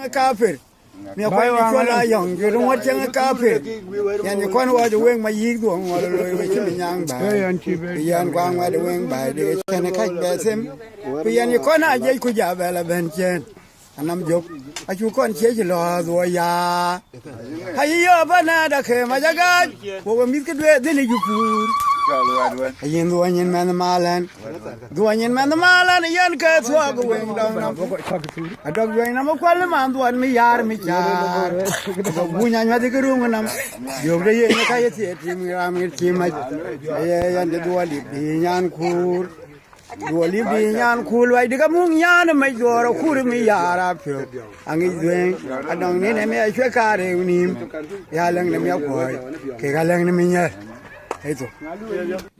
kafir mi ko ni ko la yong ju ru chang kafir yan ni kon wa de wen ma yi do ngo lo we chi mi nyang ba yan kwang wa de wen ba de chen ka be sem yan ni kon a je ku ja ba la ben chen anam jok a chu kon che ji lo do ya ha yi yo ba na da ke ma ja ga wo mi ke de ni ju pur yin do yin man malan do yin man malan yan ka thwa go wen dong nam a dog wen nam ko le man do mi yar mi cha bu nya nya de ru nam yo de ye ka ye ti ti mi ra mi ti ma ye yan de do li bi nyan kur do li bi nyan kur wai de ka mu nyan ma yo ro kur mi yara pyo angi dwen a dong ni ne me chwe ka re ni ya lang ne me ko ke ka lang ne mi nya itu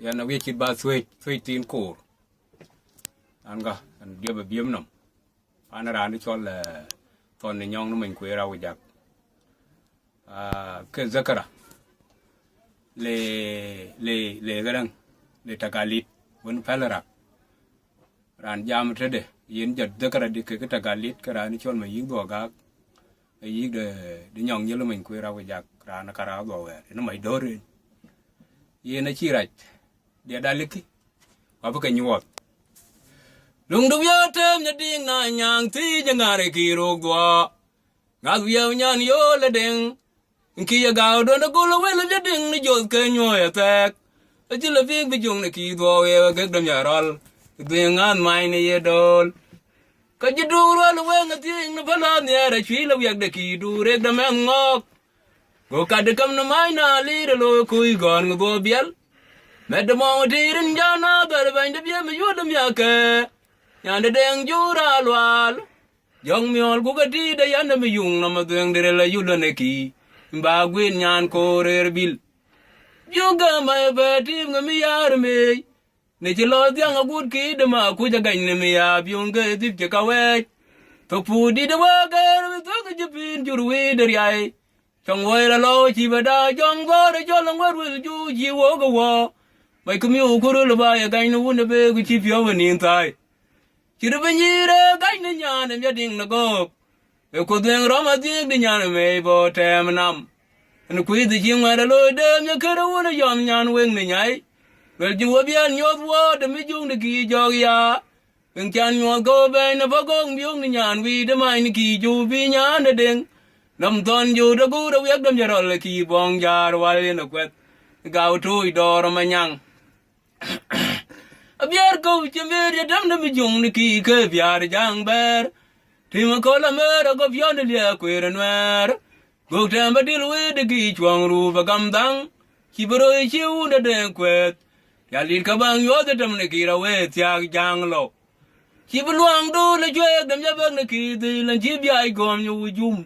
ya na we kit ba sui tin ko anga an dia ba biem nam ana ra ni chol ton ni nyong no mình ku ra wajak ke zakara le garang le takalit won palara ran jam trede yin jat zakara de ke takalit ka ra ni chol ma yig do ga yig de nyong yelo mình ku ra wajak ra na kara do we no mai do re ye na chi rach dia daliki wa ba ka nyuot lung du yo tem nya ding na nyang ti nya ngare ki ro gwa ga yo nyan yo le ding ki ya ga do na go lo we le ding ni jo ke nyo ya tek a ji le ving bi jung ne ki do we ga dam ya rol du ngan mai ne ye dol ka ji du ro le we nga ti na ba la ne ra chi le yak de ki du re da me ngok go ka de kam na mai na li de lo ku gon go biel me de mo di rin ja na ber ban de bia me yu de ya ke ya de deng ju ra lwal yong miol gu ga di de yan me yung na ma deng de la yu de ne ki ba gwin nyan ko rer bil yu ga ma be ti ng mi yar me ne ji lo dyang a gut ki de ma ku ja gan ne me ya byung ge ti ke ka we to pu di de wa ga to ga ji pin ju ru we de yai trong quay là lo chỉ vào đó trong gió để cho lòng quát với chú chỉ vô cái wo mày cứ miêu cứ rồi là bài cái nó vun về cái chi phiếu về hiện tại chỉ được bao nhiêu đấy cái nó nhà này gia đình nó có cái cuộc đời đó mà tiếc đi nhà này mày bỏ thèm năm nó quý thì chỉ ngoài là lôi đêm nhà cứ đâu nó dòm nhà nó quên này nhảy về chú ở bên nhót wo để mấy chung để kỳ cho ya bên chân nhót có bên nó phải có miếng này nhà vì để mai nó kỳ chú vì nhà nó đen nằm toàn dù đó cú đâu biết đâm giờ rồi là kỳ bong già rồi lên nó quét gạo trôi đò rồi mà nhang biết câu chỉ biết để đâm nó bị dùng nó kỳ cơ bia để giang bэр thì mà có làm mơ có phiền để lia quê rồi nè cuộc đời mà đi lối để kỳ chuang ru và cầm đắng chỉ bơi rồi chiếu để đen quét ya lin các bang yo để đâm nó kỳ rồi quét giang giang lo chỉ bơi luang đu là chơi đâm giờ bên nó kỳ thì là chỉ bia ai gom nhiều zoom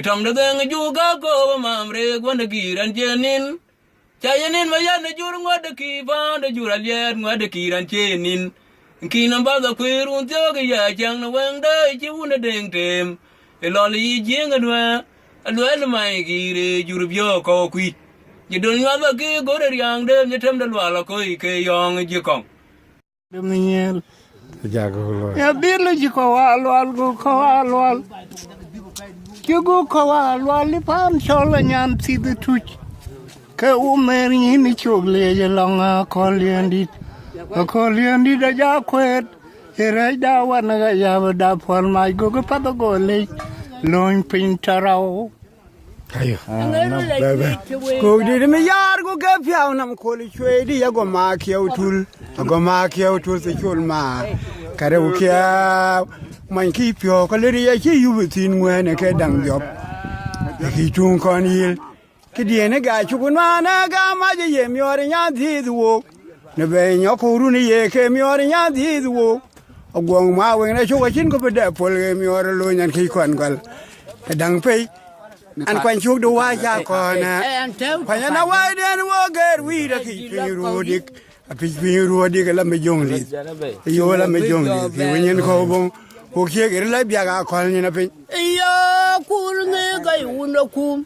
trong đó đang chú cá cô mà mày quan được kỳ ran chenin chayanin mà yan chú ngoan được kỳ ba được chú là liệt ngoan được kỳ ran chenin kỳ năm bao giờ quê luôn cho cái giờ chẳng nó quen đấy chứ nó đèn tìm cái lò lì giếng cái nữa anh nói là mày kỳ để chú được vô co quy chỉ đừng ngoan vào kia có được hàng đêm như thâm đã loa là coi cái yong chưa còn đêm nay ya biết là chỉ có loal Jugo kawa lwali pan chola nyan si de tuch ke umeri ni chogle je longa koliandi da ja kwet ere da wana ga ya da pon mai go go pa go le loin pin tarao ayo ko di me yar go ke piao nam ko li chwe di ya go ma kiau tul se chul ma kare u kia man ki pyo ko le ya chi yu bi tin ngwe ne ke dang job ki chung kon yil ki di ne ga chu kun ma na ga ma je ye myo re nya thi du ne be nyo ko ru ni ye ke myo re nya thi du ogwong ma we ne chu ko chin ko be de pol ge myo re lo nyan ki kon gal dang pe an kwan chu du wa ja ko na kwa na wa de wo ger wi da ki ru dik a pi ru dik la me jong li yo la me jong li ki wen yen ko bon ko kia cái lấy bia gà con như nó pin. Iya kul nghe cái uno kum,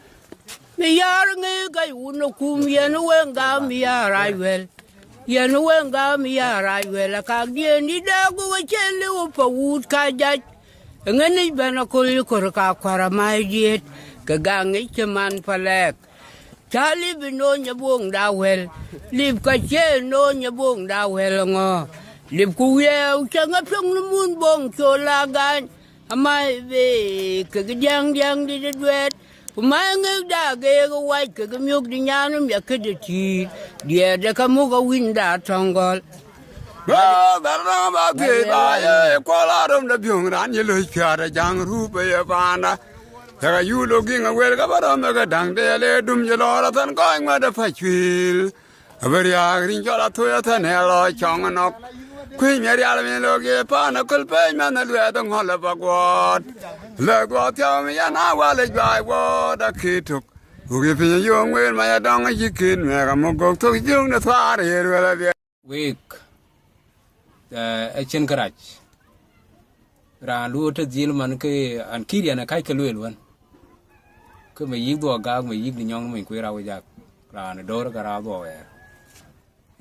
miyar nghe cái uno kum yenu wenga miyar aiwel, yenu wenga miyar aiwel. Akagye ni dagu wachele upa wood kajaj, ngani bana kuli kurka kwara mai diet ka gangi chaman palek chali bino nyabung da wel lip ka che no nyabung da wel ngo lip ku ye changa pyong mun bong chola gan amai ve ka jang jang di dwet mai ngi da ge go wai ka myuk di nyanum ya ka de ti dia da ka mu ga winda tongol Darna ba ke da ye kola rum da byung ran ye loi pya da jang ru pe ye pa na da yu lo ging a wer ga ba ram ga dang de le dum ye lo ra tan ko ma da fa chwil a ber ya rin jo la to ya tan he lo chong no khui me ya me lo ge pa na kul pe ma na lue dong ho la ba go le go tya me ya na wa le ba wo da ki tuk u ge pin yo ngwen ma ya dong a yi kin me ga mo go to jung na thwa re ye la be week chen karach ra lu ta zil man ke an kiri na kai ke lu wan ke me yig do ga me yig ni nyong me ku ra wa jak ra na do ra ra do we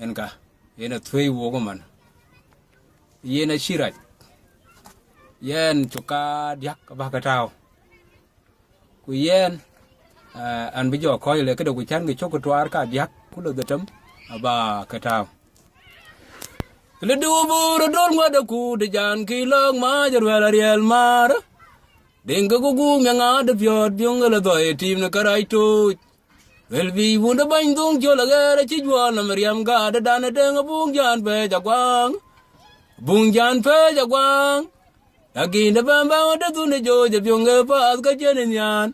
en ka ena thui wo ko man yena shiraj yen chuka yak ba ka tao ku yen an bi jo ko le ke do ku chan ke chok twar ka yak ku lo da tam ba ka tao le du bu ro dol ngwa da ku de jan ki long ma jar wala riel mar ding go gu me nga de pyot byung la do e tim na karai to wel vi bu da ban dung jo la ga chi jwa na mariam ga da dan de nga bung jan pe ja gwang agi na ba ba da tu ne jo je byung ga pa ga jen nyan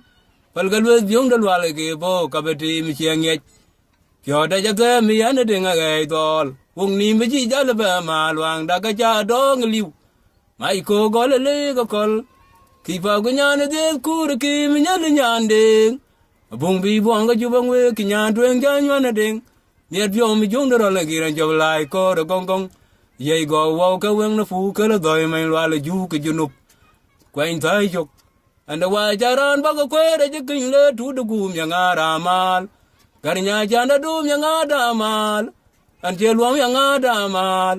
pal ga lu byung da wala ge bo ka be ti mi chiang ye pyo da ja ga mi yan de nga ga dol wong ni me ji ja la ba ma luang da ga ja do ng liu mai ko go le ga kol ki pa gu nya ne de ku ru ki mi nya le nyan de bung bi bong ga ju bang we ki nya twen ja nya na de miet byo mi jung do la gi ran jo lai ko ro gong gong ye go wo ka wen na fu ka la doi mai la le ju ke ju nup quanh thai chục anh đã qua cha ran bác có quê để cho kinh lê thu được gùm nhà nga đà mal cả nhà cha đã đùm nhà nga đà mal anh chơi luống nhà nga đà mal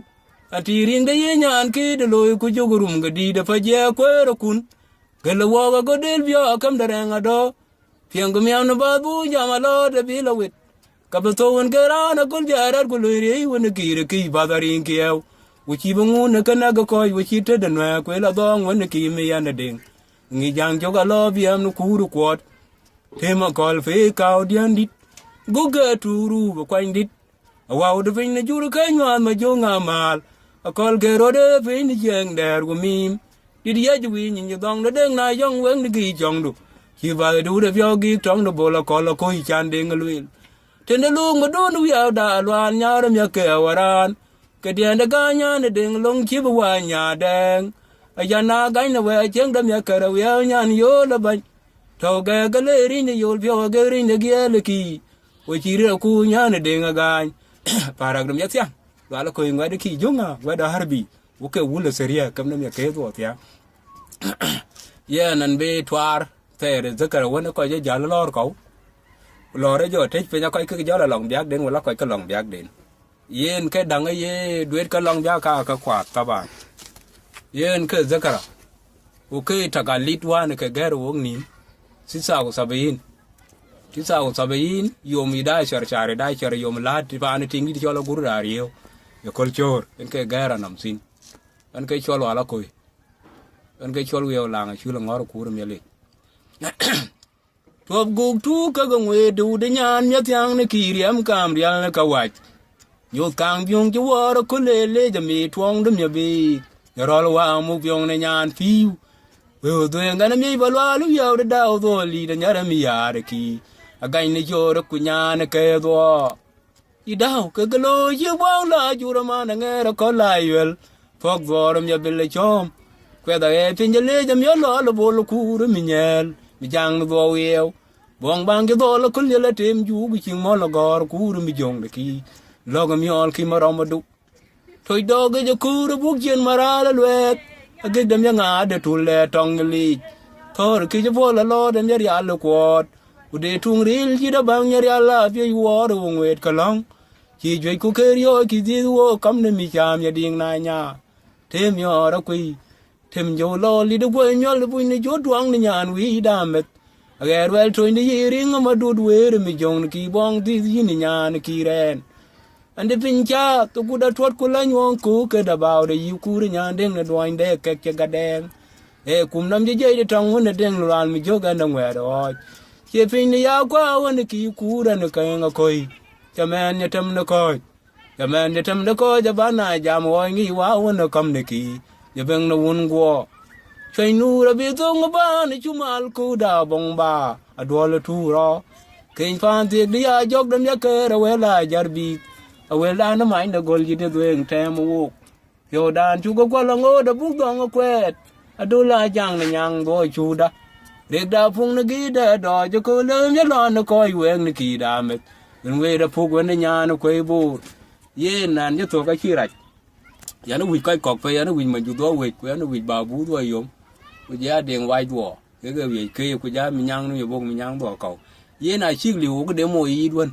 anh chỉ riêng đấy nhà anh kia để lôi của chú gùm cái đi để phải chơi quê rồi cún cái là qua có đến bia cầm đàn anh ở đó phiền của mèo nó bắt bu nhà mà lo để bị lâu ít cặp tôi anh cái ra nó cũng chơi ra của lôi đấy vẫn kỳ bao giờ riêng kêu uchi bangun na kana ga koy uchi te da na ko la dong wan ki me ya na ding ngi jang jo ga lo biam no kuru kwot te ma kol fe kaw dian dit go ga turu ba kwang dit wa de fin na juru ka nwan ma jo nga mal a kol ge ro de fin ni jeng der go mim dit ya ju wi ni dong na deng na yong wen ni gi jong du chi ba du de vyo gi tong no bo la kol ko hi chan ding luil te na lu ma do nu ya da lwan nya ram ya ke waran cái điện đã cá nhà này điện lông chiếu vào nhà đèn, ai nhà na cái nào về tiếng đâm nhà cờ đầu nhà nhiều là bệnh, thầu cái lê rin này nhiều phiêu cái rin này kia là kỳ, với chỉ riêng khu nhà này điện cái, para đâm nhà tiếng, đó là coi ngoài đấy kỳ giống à, ngoài đó harbi, ok uống là seria, cầm đâm nhà kế rồi tiếng, yeah nên về thoa, thế rồi rất là nó coi giá là lo đấy rồi thích phải nó coi cái giá là lòng biác đến hoặc là coi cái lòng biác đến. Yen ke dang ye duet ka long ja ka kwat taban yen ke zakara o ke taka litwan ke ger wong ni sisa ko sabayin yom ida char yom lat pa ni tingi chola gurra riyo ye kolchor en ke gera nam sin en ke cholo ala koy en ke cholo yo langa chula ngor kur mele top gug tu ka ngwe du de nyan nya tyang ne kiriam kam rial ne kawach yo kang byong ju war ko le jami twong dum ya bi rol wa mu byong ne nyan fiu we do ngana mi balwa lu yaw da daw do li da nyara mi ya de ki agai ne jo ro ku nyan ke do I daw ke glo ye wa la ju ra ma na nge ro ko la yel fok vorum ya bil chom kwe da e tin je le jam yo lo bo lu ku ru mi nyel mi jang do wew bong bang ke do lo ku le tem ju gu ching mo lo gor ku ru mi jong de ki logam yol ki maramadu toy doge je kuru bukjen marala lwet age dem ya ngade tulle tongli thor ki je bola lo dem ya yal kwot ude tungril ji da bang ya yalla fi wor wongwet kalong ji jwe ku kerio ki di wo kam ne mi cham ya ding na nya tem yo ra kui thêm dầu lo li được quên nhau là vui này chốt đoán này nhàn quý đam mệt agar well trôi này gì riêng mà đuổi đuổi rồi mình dùng kỳ bong thì gì này nhàn kỳ ren anh đi pin cha tôi cũng đã thoát cô lấy nhau cố cái đào bao để yêu cô để nhàn đen là đoan để cái gà đen cùng năm dây để trong vấn đề đen loạn mình chốt cái đồng ngoài rồi chỉ pin này áo quá vấn đề kỳ cô ra nó cái ngọc coi cho men nhà thầm nó coi cho men nhà thầm nó coi cho bán này giờ mọi nghĩ quá vấn đề cầm này kỳ giờ bên nó uốn qua chơi nu là biết không ba này chúng mal cô đào bông ba ở đó là thu rồi kinh phan thiệt đi ai chọc đâm nhá cơ rồi về lại giờ bị về lại nó mãi nó gọi gì để tụi em mua rồi đàn chú có qua lòng ô đã bút đong ở quẹt ở đó là chẳng là nhang rồi chú đã để đào phun nó kỹ để đòi cho cô lớn nhất là nó coi quen nó kỳ đam mệt đừng về đã phun quen nhà nó quay bù ye nàn nhất thuộc cái chi rạch giờ nó quỳ coi cọp về nó quỳ mình chú đó quỳ quên nó quỳ bà bú thôi giống bây giờ điện vay đùa cái việc kia của gia mình nhang nó bông mình nhang bỏ cầu ye này chiếc liu cái demo ý luôn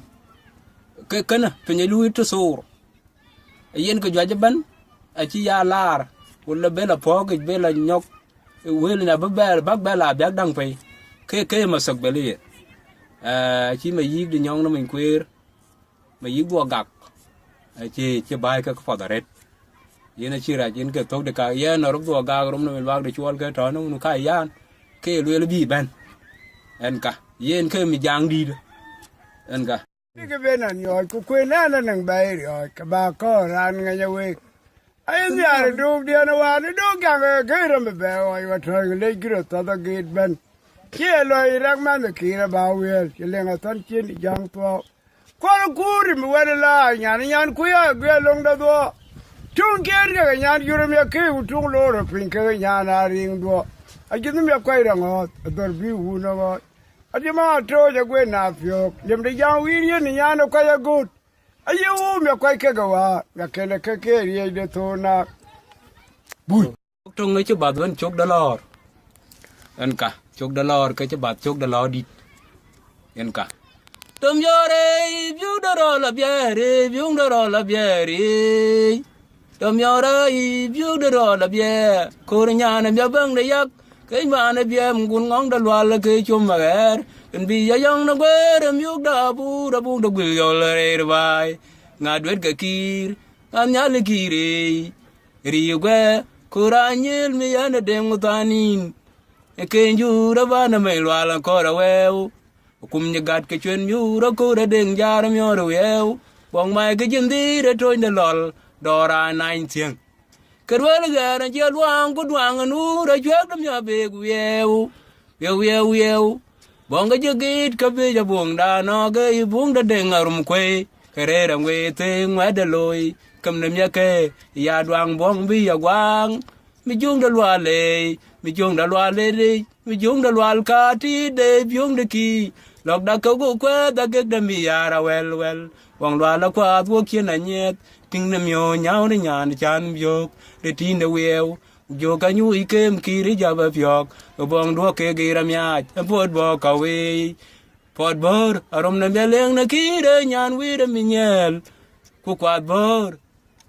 cái này phải nhảy lui cho số yên cái doanh bắn chỉ ya lar wala bela phó cái bela nhóc quên là bác bé là bác đăng phải cái mà sọc beli chỉ mà giết đi nhong nó mình queer mà giết bùa gạc chỉ bài cái phật rệt yên chỉ là yên cái tốt được cả yên nó rút bùa gạc rung nó mình bác để chuột cái trò nó khai yan cái lui là bị bên anh cả yên cái mình giang đi đó anh cả cái bên này rồi cô quên nó nằng bay rồi cái bà có ran ngay nhau vậy ai nhà đồ đi nó vào nó đồ cái rồi mà bé rồi và thôi cái lấy cái đó tao cái bên kia rồi răng man cái kia bảo vệ cái lên ở thân trên giang to qua nó cùi mà về là nhà quay lông đó chung cái nhà vừa mới cái chung lô rồi pin cái nhà nào riêng đó ai chứ nó quay ra ngót tôi bị u nó ngót ai mà trôi cho quên nạp phiếu làm để giang uy nhiên nhà nó quay good ai mới quay cái gạo cái là cái gì để thôi na bùi trong ấy chứ bà vẫn chốt $, anh cả chốt $, cái chứ bà chốt $, đi anh cả tôm giò đây view $, là bia đây view $, là bia đây tôm giò đây view $, là bia cô nhà này bia bưng đây yak cái mà này bia muốn ngóng $, là cái chôm mà cái cần bị giá yang nó quê đâm view đa bu được bự rồi là đây rồi ngã đuết cái kia anh nhớ lấy kia đi quê cô ra nhil mi anh đem ngô tanin cái ju đã ba năm mấy loa là có đâu eo cùng nhặt gạt cái chuyện ju đó cô đã đừng ra đâm nhau đâu eo bong mai cái chân đi để trôi để lọt đò ra nine tiếng cái đuôi là gà nó chơi loang có loang anh u đã chết đâm nhau về eo bong cái chơi kít cái bây giờ buông đà nó cái buông đã đừng ởrum quê cái rê đồng quê thế ngoài để lôi cầm ném nhà kê ya đoang bong bi ya quang mi chung đã loa lê đi mi chung đã loa cả ti để chung để ki lộc đã câu quê đã kết đam mi ya ra well bong loa là qua thuốc kia này nhét kinh ném nhau để nhà để chan vô để tin để well vô cái nhu ý kem ki để giờ về việc bong đua kê ghi ra nhà phốt bò cầu phốt bờ arom ném nhà leng na ki để nhàn vi để mi nhel ku quạt bờ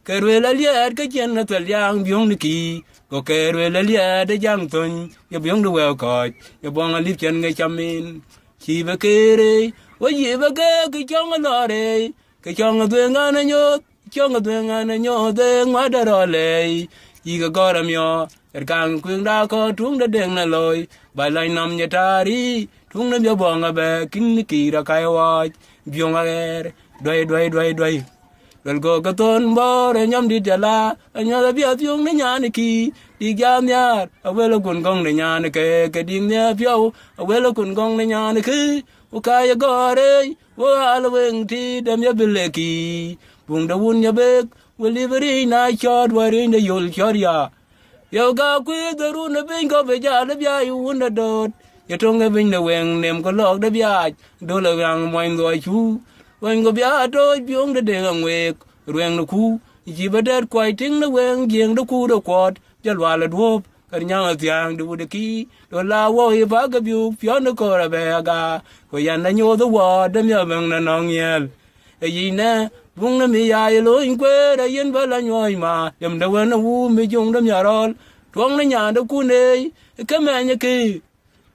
cái rồi là liệt cái chân nó tuột giang biếng đi kỳ có cái rồi là liệt để giang tuần ya biếng được well còi ya bong lip chân ngay chăm in chỉ về cái đấy với gì về cái chong nó lò đấy cái chong nó tuột ngang nó nhớ thế ngoài đó rồi lệ gì cái con làm nhỏ cái càng quyên đa có trúng đã đèn là lôi bài lại nằm nhà ta đi trúng nó giờ bong à bè kinh kỳ ra cái hoa biếng à đuôi rồi có cái tôn bò để nhắm đi chả la anh nhớ là biết tiếng đến nhà này kỳ đi giam nhà ở bên là quần công để nhà này cái điên nhà phiêu ở bên là quần công để nhà này cứ cái ya gọi đấy vô là bên thì đem nhà bên lệ kỳ vùng đầu nhà bếp với livery này cho đuôi đến để yol cho dia yêu cả quý tôi luôn ở bên có về nhà để bia yêu nó đốt ya trong cái bên đầu quen nem có lọc để bia đôi là rằng mọi người chú when go bia đôi biếng để đèn nguyệt ruộng nó khu chỉ bắt đầu quay tiếng nó quen giềng nó khu nó quạt cho loa là đuốc cái nhau tiếng đủ được kí rồi là voi phá cái biu phía nó có là bè gà rồi anh nó nhô tới quạt đâm vào bằng nó nong nhel cái gì nè vùng nó mi dài lối quê đã yên với là nhoi mà đâm đầu nó u mi chung đâm nhà rồi tuong na nya do ku ne ke me nya ki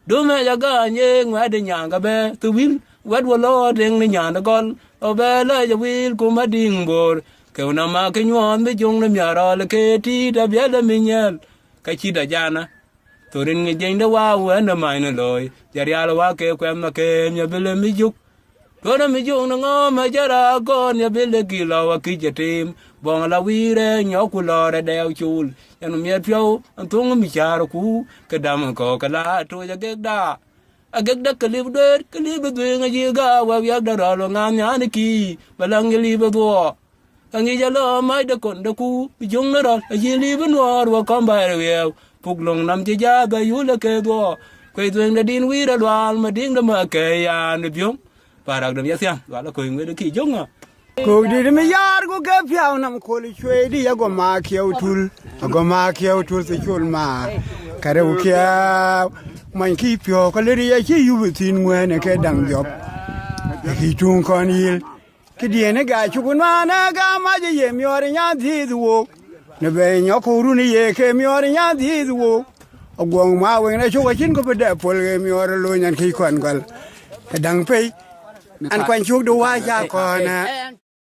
do me ja ga nye ngwa de nya ga be tu win wet wo lo ding na nya da gol o be la ja wil ku ma ding bor ke na ma ke nyon be jong na mya ra le ke ti da bia da mi nyel ka chi da jana to rin nge jeng da wa wa na mai na loy ja ria la wa ke kwem na ke nya be le mi juk to na mi jong na ngo ma ja ra ko nya be le ki la wa ki ja tim bong la wi re nyo ku lo re de chul yan mi pyo an tung mi cha ro ku ke dam ko ka la to ja ge da a ge da ke li be de nga ji ga wa ya da ra lo nga nya ni ki ba lang li be do ang i ja lo mai da kon da ku bi jong na ra a ji li be no wa kom ba re we puk long nam ji ja ba yu le ke do kwe de da din wi ra lwal ma ding da ma ke ya ni byong para da ya sia wa la ko ngi de ki jong a cô đi mi yar cô cái phiêu nằm cô đi chơi đi có mà kêu tul thì chul mà cái đâu kia mình khi phiêu có lấy đi chỉ yêu tin nguyên này cái đằng dọc khi chung con il cái điện này cái chụp mà na cái mà chỉ yếm yo đi nhát thì du nó về nhóc cô ru này ye cái yo đi nhát thì du ông quăng mà vậy này chụp cái chín có bị đẹp phơi cái yo rồi nhát khi quan cái đằng pei anh quan chụp đồ ai cha con nè